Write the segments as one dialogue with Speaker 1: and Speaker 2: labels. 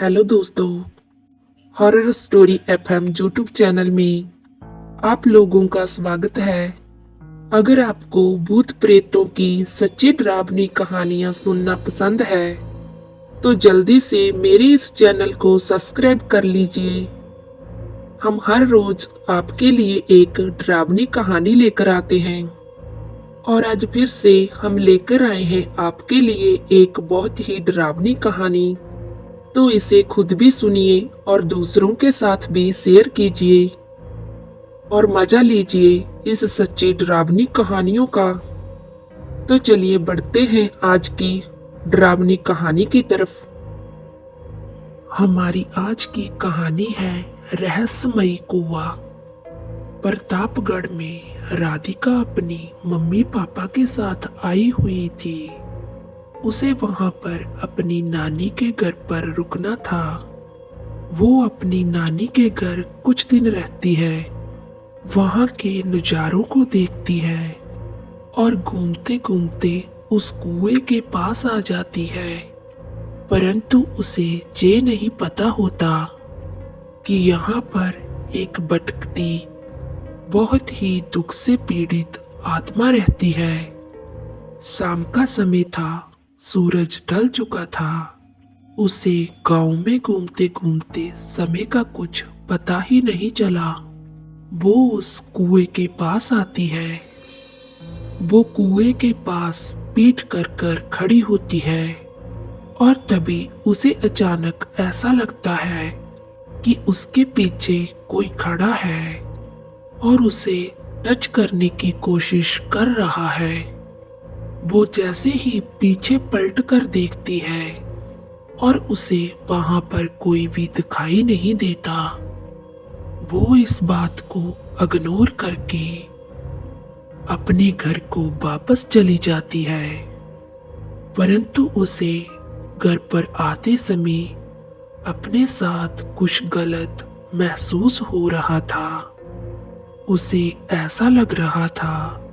Speaker 1: Hello दोस्तों, horror story FM YouTube channel में आप लोगों का स्वागत है। अगर आपको भूत प्रेतों की सच्ची डरावनी कहानियां सुनना पसंद है तो जल्दी से मेरे इस चैनल को सब्सक्राइब कर लीजिए। हम हर रोज आपके लिए एक डरावनी कहानी लेकर आते हैं और आज फिर से हम लेकर आए हैं आपके लिए एक बहुत ही डरावनी कहानी। तो इसे खुद भी सुनिए और दूसरों के साथ भी शेयर कीजिए और मजा लीजिए इस सच्ची डरावनी कहानियों का। तो चलिए बढ़ते हैं आज की डरावनी कहानी की तरफ। हमारी आज की कहानी है रहस्यमयी कुआं। प्रतापगढ़ में राधिका अपनी मम्मी पापा के साथ आई हुई थी। उसे वहां पर अपनी नानी के घर पर रुकना था। वो अपनी नानी के घर कुछ दिन रहती है, वहां के नज़ारों को देखती है और घूमते घूमते उस कुएं के पास आ जाती है। परंतु उसे ये नहीं पता होता कि यहाँ पर एक भटकती, बहुत ही दुख से पीड़ित आत्मा रहती है। शाम का समय था, सूरज ढल चुका था। उसे गांव में घूमते घूमते समय का कुछ पता ही नहीं चला। वो उस कुएं के पास आती है। वो कुएं के पास पीठ कर कर खड़ी होती है और तभी उसे अचानक ऐसा लगता है कि उसके पीछे कोई खड़ा है और उसे टच करने की कोशिश कर रहा है। वो जैसे ही पीछे पलट कर देखती है और उसे वहां पर कोई भी दिखाई नहीं देता। वो इस बात को इग्नोर करके अपने घर को वापस चली जाती है। परंतु उसे घर पर आते समय अपने साथ कुछ गलत महसूस हो रहा था। उसे ऐसा लग रहा था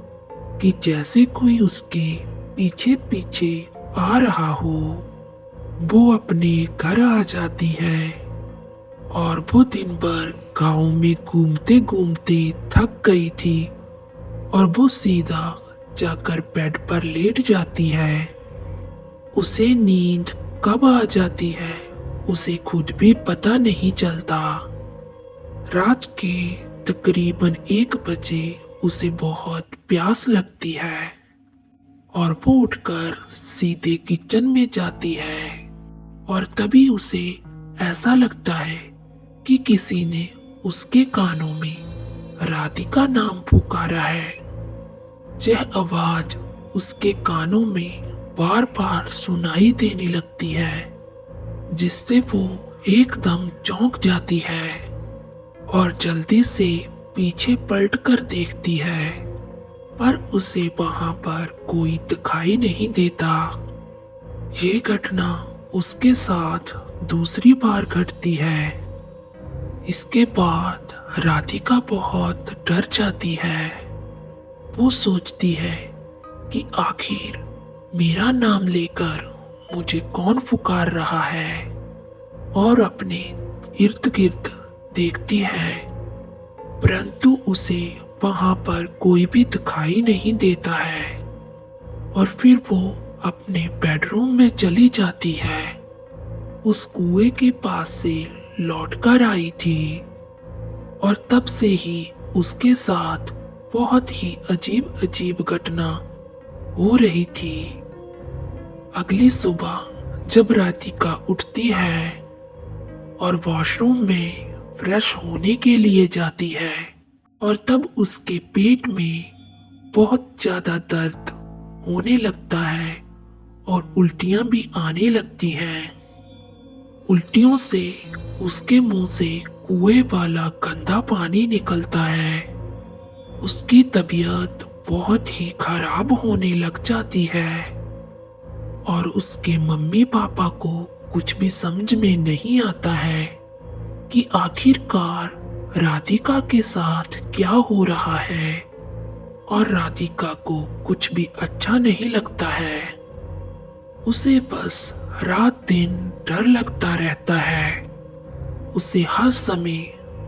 Speaker 1: कि जैसे कोई उसके पीछे पीछे आ रहा हो। वो अपने घर आ जाती है और वो दिन भर गांव में घूमते घूमते थक गई थी और वो सीधा जाकर बेड पर लेट जाती है। उसे नींद कब आ जाती है उसे खुद भी पता नहीं चलता। रात के तकरीबन 1 बजे उसे बहुत प्यास लगती है और वो उठकर सीधे किचन में जाती है और तभी उसे ऐसा लगता है कि किसी ने उसके कानों में राधिका नाम पुकारा है। यह आवाज उसके कानों में बार बार सुनाई देने लगती है, जिससे वो एकदम चौंक जाती है और जल्दी से पीछे पलट कर देखती है, पर उसे वहां पर कोई दिखाई नहीं देता। ये घटना उसके साथ दूसरी बार घटती है। इसके बाद राधिका बहुत डर जाती है। वो सोचती है कि आखिर मेरा नाम लेकर मुझे कौन पुकार रहा है, और अपने इर्द गिर्द देखती है, परंतु उसे वहां पर कोई भी दिखाई नहीं देता है। और फिर वो अपने बेडरूम में चली जाती है। उस कुएं के पास से लौटकर आई थी और तब से ही उसके साथ बहुत ही अजीब अजीब घटना हो रही थी। अगली सुबह जब राधिका उठती है और वॉशरूम में फ्रेश होने के लिए जाती है, और तब उसके पेट में बहुत ज्यादा दर्द होने लगता है और उल्टियां भी आने लगती हैं। उल्टियों से उसके मुंह से कुएं वाला गंदा पानी निकलता है। उसकी तबीयत बहुत ही खराब होने लग जाती है और उसके मम्मी पापा को कुछ भी समझ में नहीं आता है कि आखिरकार राधिका के साथ क्या हो रहा है, और राधिका को कुछ भी अच्छा नहीं लगता है। उसे बस रात दिन डर लगता रहता है। उसे हर समय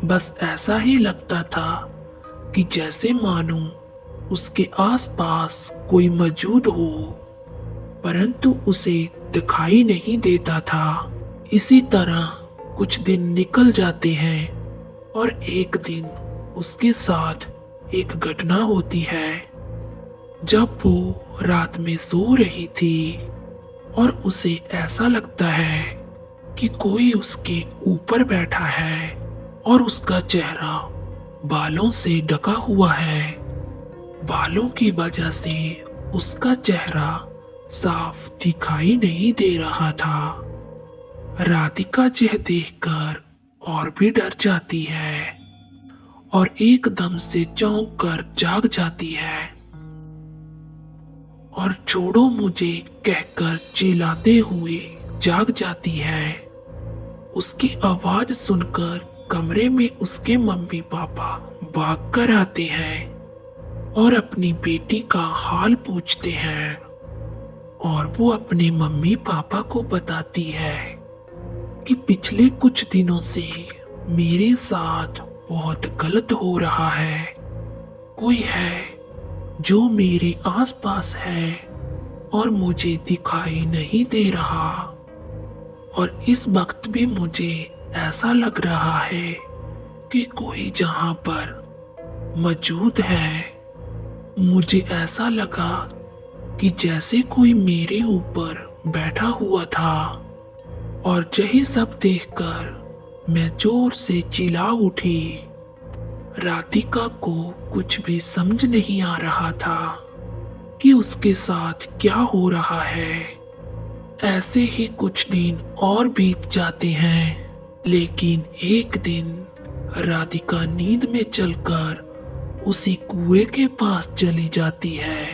Speaker 1: बस ऐसा ही लगता था कि जैसे मानो उसके आसपास कोई मौजूद हो, परंतु उसे दिखाई नहीं देता था। इसी तरह कुछ दिन निकल जाते हैं और एक दिन उसके साथ एक घटना होती है। जब वो रात में सो रही थी और उसे ऐसा लगता है कि कोई उसके ऊपर बैठा है और उसका चेहरा बालों से ढका हुआ है। बालों की वजह से उसका चेहरा साफ दिखाई नहीं दे रहा था। राधिका यह देखकर और भी डर जाती है और एकदम से चौंक कर जाग जाती है और छोड़ो मुझे कहकर चिल्लाते हुए जाग जाती है। उसकी आवाज सुनकर कमरे में उसके मम्मी पापा भाग कर आते हैं और अपनी बेटी का हाल पूछते हैं और वो अपने मम्मी पापा को बताती है कि पिछले कुछ दिनों से मेरे साथ बहुत गलत हो रहा है। कोई है जो मेरे आसपास है और मुझे दिखाई नहीं दे रहा, और इस वक्त भी मुझे ऐसा लग रहा है कि कोई जहां पर मौजूद है। मुझे ऐसा लगा कि जैसे कोई मेरे ऊपर बैठा हुआ था, और यही सब देखकर मैं जोर से चिल्ला उठी। राधिका को कुछ भी समझ नहीं आ रहा था कि उसके साथ क्या हो रहा है। ऐसे ही कुछ दिन और बीत जाते हैं, लेकिन एक दिन राधिका नींद में चलकर उसी कुएं के पास चली जाती है,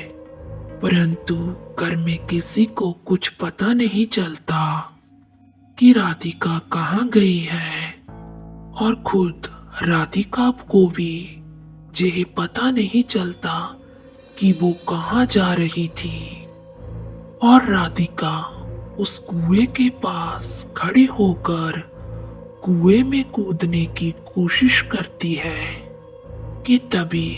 Speaker 1: परंतु घर में किसी को कुछ पता नहीं चलता कि राधिका कहाँ गई है, और खुद राधिका को भी यह पता नहीं चलता कि वो कहाँ जा रही थी। और राधिका उस कुएं के पास खड़ी होकर कुएं में कूदने की कोशिश करती है कि तभी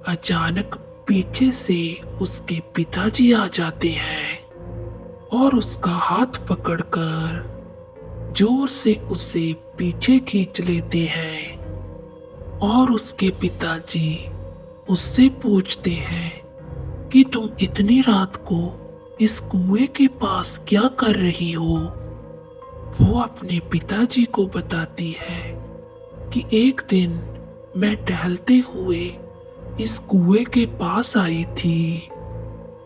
Speaker 1: अचानक पीछे से उसके पिताजी आ जाते हैं और उसका हाथ पकड़कर जोर से उसे पीछे खींच लेते हैं। और उसके पिताजी उससे पूछते हैं कि तुम इतनी रात को इस कुएं के पास क्या कर रही हो। वो अपने पिताजी को बताती है कि एक दिन मैं टहलते हुए इस कुएं के पास आई थी,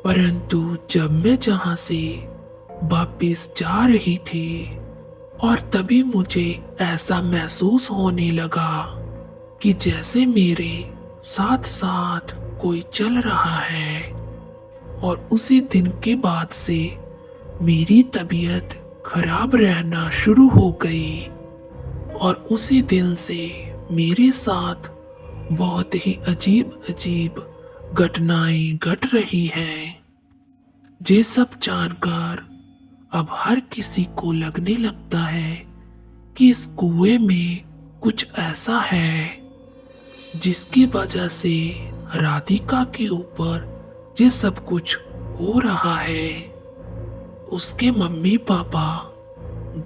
Speaker 1: परंतु जब मैं जहां से वापिस जा रही थी, और तभी मुझे ऐसा महसूस होने लगा कि जैसे मेरे साथ साथ कोई चल रहा है, और उसी दिन के बाद से मेरी तबीयत खराब रहना शुरू हो गई, और उसी दिन से मेरे साथ बहुत ही अजीब अजीब घटनाएं घट रही हैं। ये सब जानकर अब हर किसी को लगने लगता है कि इस कुएं में कुछ ऐसा है जिसकी वजह से राधिका के ऊपर ये सब कुछ हो रहा है। उसके मम्मी पापा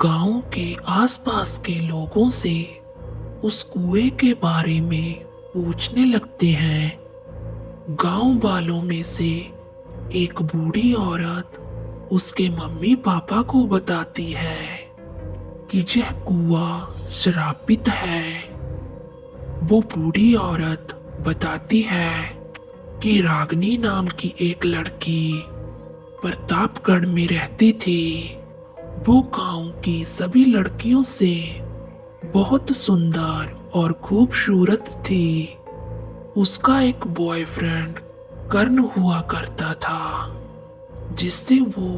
Speaker 1: गांव के आसपास के लोगों से उस कुएं के बारे में पूछने लगते हैं। गांव वालों में से एक बूढ़ी औरत उसके मम्मी पापा को बताती है कि यह कुआं श्रापित है। वो बूढ़ी औरत बताती है कि रागनी नाम की एक लड़की प्रतापगढ़ में रहती थी। वो गांव की सभी लड़कियों से बहुत सुंदर और खूबसूरत थी। उसका एक बॉयफ्रेंड कर्ण हुआ करता था, जिससे वो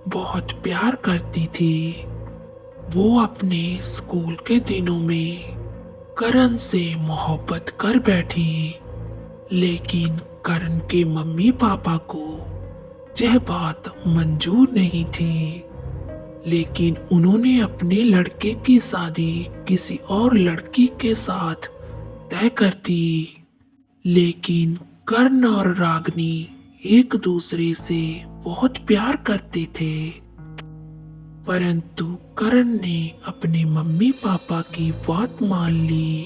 Speaker 1: बहुत प्यार करती थी। वो अपने स्कूल के दिनों में करण से मोहब्बत कर बैठी, लेकिन करण के मम्मी पापा को यह बात मंजूर नहीं थी। लेकिन उन्होंने अपने लड़के की शादी किसी और लड़की के साथ तय कर दी। लेकिन कर्ण और रागिनी एक दूसरे से बहुत प्यार करते थे, परंतु कर्ण ने अपने मम्मी पापा की बात मान ली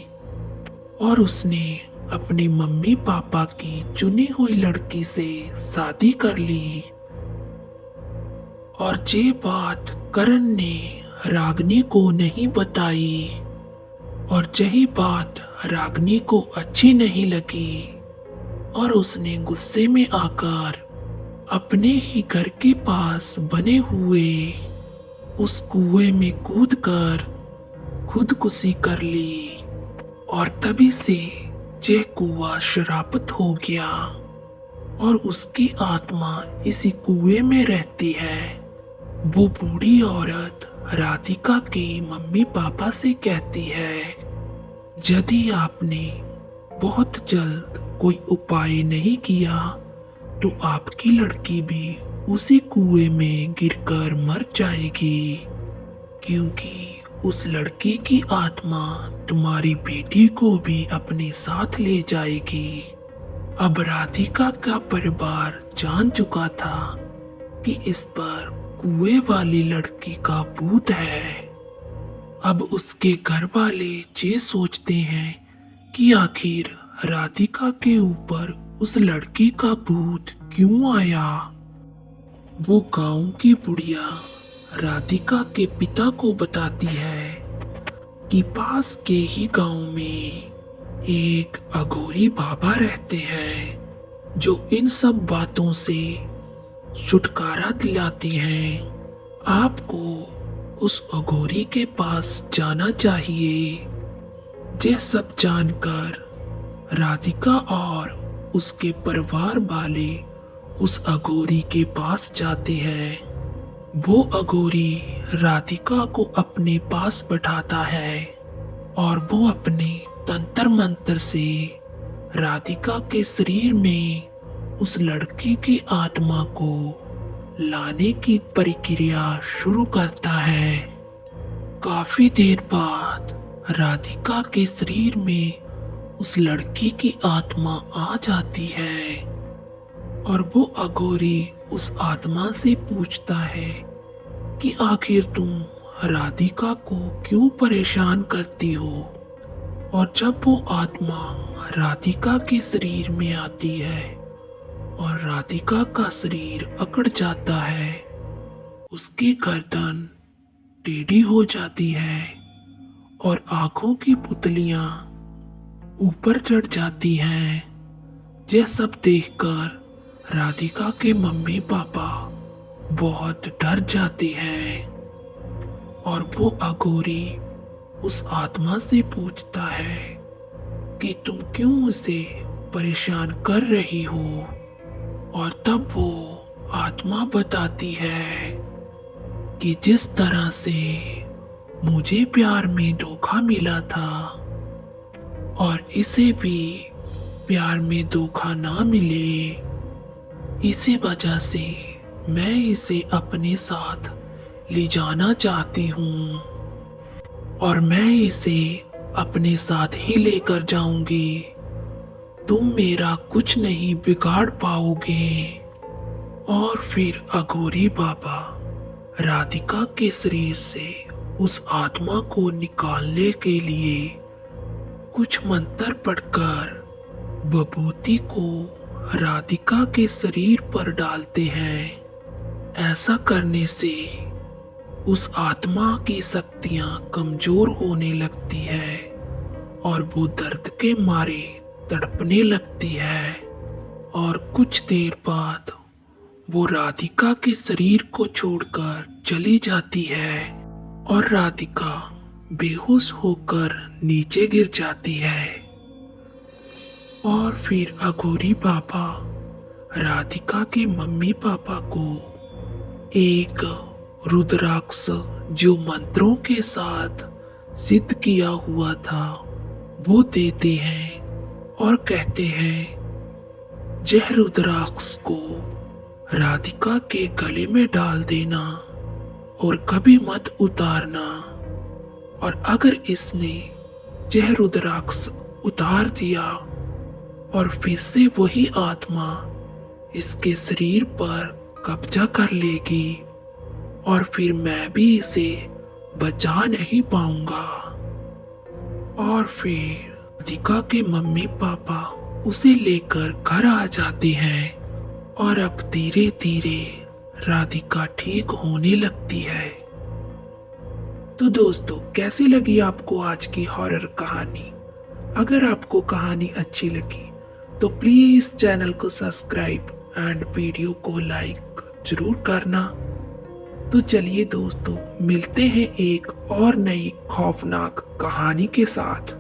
Speaker 1: और उसने अपने मम्मी पापा की चुनी हुई लड़की से शादी कर ली। और ये बात कर्ण ने रागिनी को नहीं बताई, और यही बात रागिनी को अच्छी नहीं लगी और उसने गुस्से में आकर अपने ही घर के पास बने हुए उस कुएं में कूदकर खुदकुशी कर ली। और तभी से यह कुआं श्रापित हो गया और उसकी आत्मा इसी कुएं में रहती है। वो बूढ़ी औरत राधिका के मम्मी पापा से कहती है, यदि आपने बहुत जल्द कोई उपाय नहीं किया तो आपकी लड़की भी उसी कुएं में गिरकर मर जाएगी, क्योंकि उस लड़की की आत्मा तुम्हारी बेटी को भी अपने साथ ले जाएगी। अब राधिका का परिवार जान चुका था कि इस पर कुएं वाली लड़की का भूत है। अब उसके घर वाले ये सोचते हैं कि आखिर राधिका के ऊपर उस लड़की का भूत क्यों आया। वो गांव की बुढ़िया राधिका के पिता को बताती है कि पास के ही गांव में एक अघोरी बाबा रहते हैं जो इन सब बातों से छुटकारा दिलाते हैं। आपको उस अघोरी के पास जाना चाहिए। ये सब जानकर राधिका और उसके परिवार वाले उस अघोरी के पास जाते हैं। वो अघोरी राधिका को अपने पास बैठाता है और वो अपने तंत्र मंत्र से राधिका के शरीर में उस लड़की की आत्मा को लाने की प्रक्रिया शुरू करता है। काफी देर बाद राधिका के शरीर में उस लड़की की आत्मा आ जाती है और वो अघोरी उस आत्मा से पूछता है कि आखिर तुम राधिका को क्यों परेशान करती हो। और जब वो आत्मा राधिका के शरीर में आती है और राधिका का शरीर अकड़ जाता है, उसकी गर्दन टेढ़ी हो जाती है और आंखों की पुतलियां ऊपर चढ़ जाती हैं। यह सब देखकर राधिका के मम्मी पापा बहुत डर जाते हैं और वो अघोरी उस आत्मा से पूछता है कि तुम क्यों उसे परेशान कर रही हो। और तब वो आत्मा बताती है कि जिस तरह से मुझे प्यार में धोखा मिला था और इसे भी प्यार में धोखा ना मिले, इसी वजह से मैं इसे अपने साथ ले जाना चाहती हूँ और मैं इसे अपने साथ ही लेकर जाऊंगी। तुम मेरा कुछ नहीं बिगाड़ पाओगे। और फिर अघोरी बाबा राधिका के शरीर से उस आत्मा को निकालने के लिए कुछ मंत्र पढ़कर विभूति को राधिका के शरीर पर डालते हैं। ऐसा करने से उस आत्मा की शक्तियां कमजोर होने लगती है और वो दर्द के मारे तड़पने लगती है। और कुछ देर बाद वो राधिका के शरीर को छोड़कर चली जाती है और राधिका बेहोश होकर नीचे गिर जाती है। और फिर अघोरी बाबा राधिका के मम्मी पापा को एक रुद्राक्ष जो मंत्रों के साथ सिद्ध किया हुआ था वो देते हैं और कहते हैं, यह रुद्राक्ष को राधिका के गले में डाल देना और कभी मत उतारना। और अगर इसने यह रुद्राक्ष उतार दिया और फिर से वही आत्मा इसके शरीर पर कब्जा कर लेगी और फिर मैं भी इसे बचा नहीं पाऊंगा। और फिर राधिका के मम्मी पापा उसे लेकर घर आ जाते हैं और अब धीरे धीरे राधिका ठीक होने लगती है। तो दोस्तों, कैसी लगी आपको आज की हॉरर कहानी? अगर आपको कहानी अच्छी लगी तो प्लीज चैनल को सब्सक्राइब एंड वीडियो को लाइक जरूर करना। तो चलिए दोस्तों, मिलते हैं एक और नई खौफनाक कहानी के साथ।